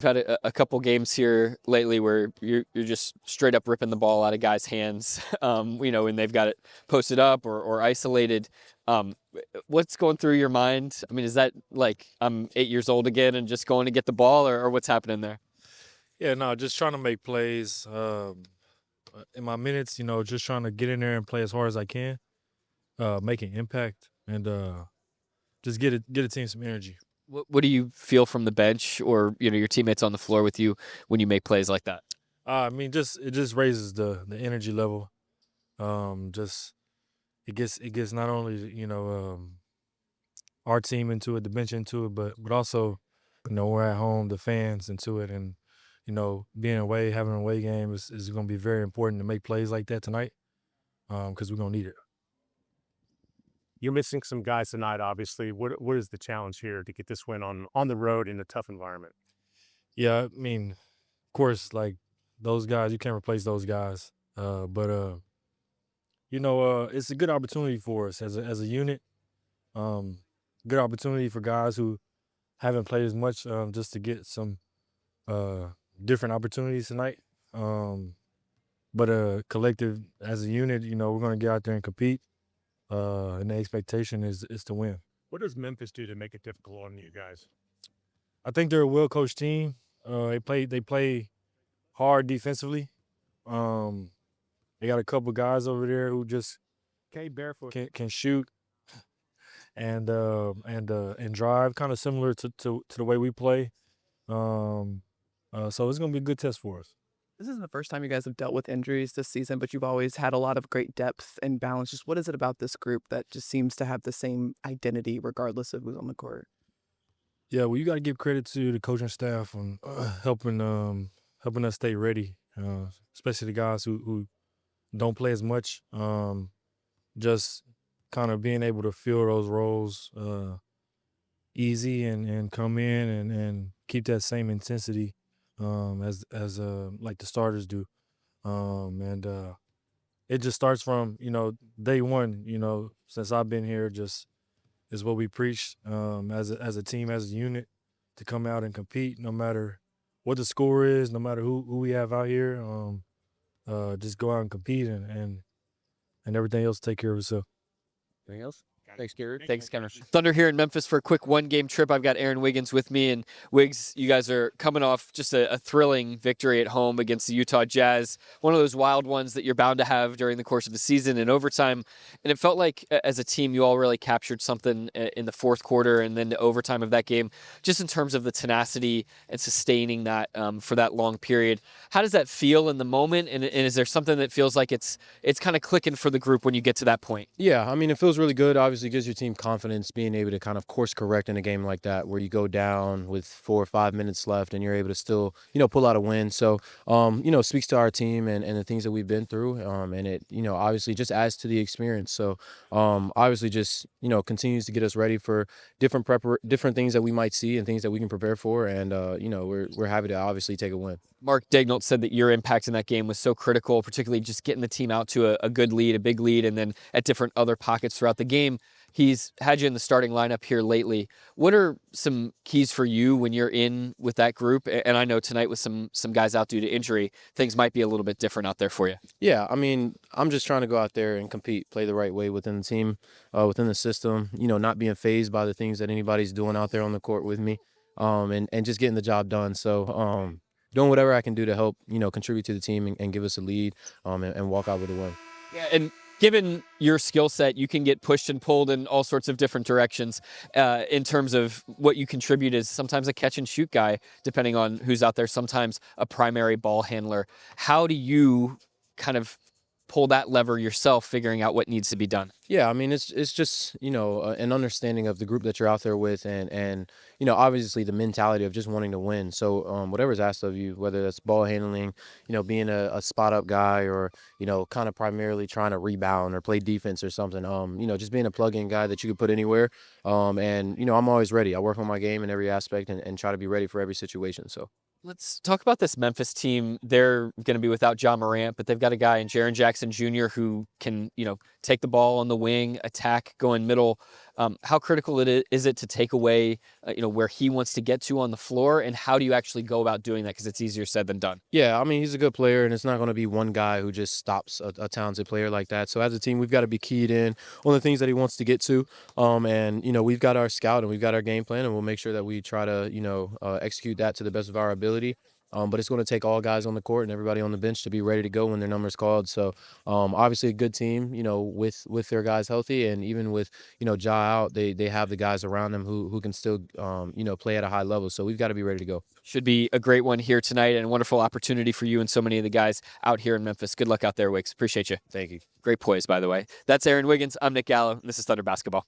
I've had a couple games here lately where you're just straight up ripping the ball out of guys' hands, when they've got it posted up or isolated. Um, what's going through your mind? I mean, is that like I'm 8 years old again and just going to get the ball, or what's happening there? Yeah, no, just trying to make plays. In my minutes, just trying to get in there and play as hard as I can, make an impact, and just get a team some energy. What do you feel from the bench or your teammates on the floor with you when you make plays like that? I mean, just it just raises the energy level. Just it gets not only our team into it, the bench into it, but also we're at home, the fans into it, and being away, having an away game is going to be very important to make plays like that tonight, because we're going to need it. You're missing some guys tonight, obviously. What is the challenge here to get this win on the road in a tough environment? Yeah, I mean, of course, like those guys, you can't replace those guys. But it's a good opportunity for us as a unit. Um, Good opportunity for guys who haven't played as much, just to get some different opportunities tonight. But collective as a unit, we're going to get out there and compete. And the expectation is to win. What does Memphis do to make it difficult on you guys? I think they're a well coached team. They play hard defensively. Um, they got a couple guys over there who just Okay, barefoot. can shoot and drive, kind of similar to the way we play. So it's gonna be a good test for us. This isn't the first time you guys have dealt with injuries this season, but you've always had a lot of great depth and balance. Just what is it about this group that just seems to have the same identity regardless of who's on the court? Yeah, well, you got to give credit to the coaching staff on helping us stay ready, especially the guys who don't play as much. Just kind of being able to fill those roles easy and come in and keep that same intensity, as like the starters do. And It just starts from day one. Since I've been here, just is what we preach, as a team, as a unit, to come out and compete no matter what the score is, no matter who we have out here. Just go out and compete, and everything else take care of itself. Anything else? Thanks, Gary. Thanks, Kenrich. Thunder here in Memphis for a quick one-game trip. I've got Aaron Wiggins with me, and Wiggs, you guys are coming off just a thrilling victory at home against the Utah Jazz. One of those wild ones that you're bound to have during the course of the season in overtime. And it felt like, as a team, you all really captured something in the fourth quarter and then the overtime of that game, just in terms of the tenacity and sustaining that for that long period. How does that feel in the moment? And is there something that feels like it's kind of clicking for the group when you get to that point? Yeah, I mean, it feels really good. Obviously, gives your team confidence being able to kind of course correct in a game like that where you go down with 4 or 5 minutes left and you're able to still, pull out a win. So, speaks to our team and the things that we've been through. And it, obviously just adds to the experience. So, obviously just, continues to get us ready for different things that we might see and things that we can prepare for. And, we're happy to obviously take a win. Mark Daignault said that your impact in that game was so critical, particularly just getting the team out to a good lead, a big lead, and then at different other pockets throughout the game. He's had you in the starting lineup here lately. What are some keys for you when you're in with that group? And I know tonight with some guys out due to injury, things might be a little bit different out there for you. Yeah, I mean, I'm just trying to go out there and compete, play the right way within the team, within the system, not being fazed by the things that anybody's doing out there on the court with me, and just getting the job done. So, doing whatever I can do to help, contribute to the team and give us a lead, and walk out with a win. Yeah, and given your skill set, you can get pushed and pulled in all sorts of different directions in terms of what you contribute as sometimes a catch and shoot guy, depending on who's out there, sometimes a primary ball handler. How do you kind of pull that lever yourself, figuring out what needs to be done? Yeah, I mean, it's just, an understanding of the group that you're out there with and obviously the mentality of just wanting to win. So whatever's asked of you, whether that's ball handling, being a spot up guy or, kind of primarily trying to rebound or play defense or something, just being a plug-in guy that you could put anywhere. I'm always ready. I work on my game in every aspect and try to be ready for every situation. So. Let's talk about this Memphis team. They're going to be without Ja Morant, but they've got a guy in Jaren Jackson Jr. who can, take the ball on the wing, attack, go in middle. How critical is it to take away, where he wants to get to on the floor, and how do you actually go about doing that? Because it's easier said than done. Yeah, I mean, he's a good player, and it's not going to be one guy who just stops a talented player like that. So as a team, we've got to be keyed in on the things that he wants to get to. And, we've got our scout and we've got our game plan, and we'll make sure that we try to, execute that to the best of our ability. But it's going to take all guys on the court and everybody on the bench to be ready to go when their number's called. So obviously a good team, with their guys healthy, and even with, Ja out, they have the guys around them who can still, play at a high level. So we've got to be ready to go. Should be a great one here tonight, and a wonderful opportunity for you and so many of the guys out here in Memphis. Good luck out there, Wiggs. Appreciate you. Thank you. Great poise, by the way. That's Aaron Wiggins. I'm Nick Gallo, and this is Thunder Basketball.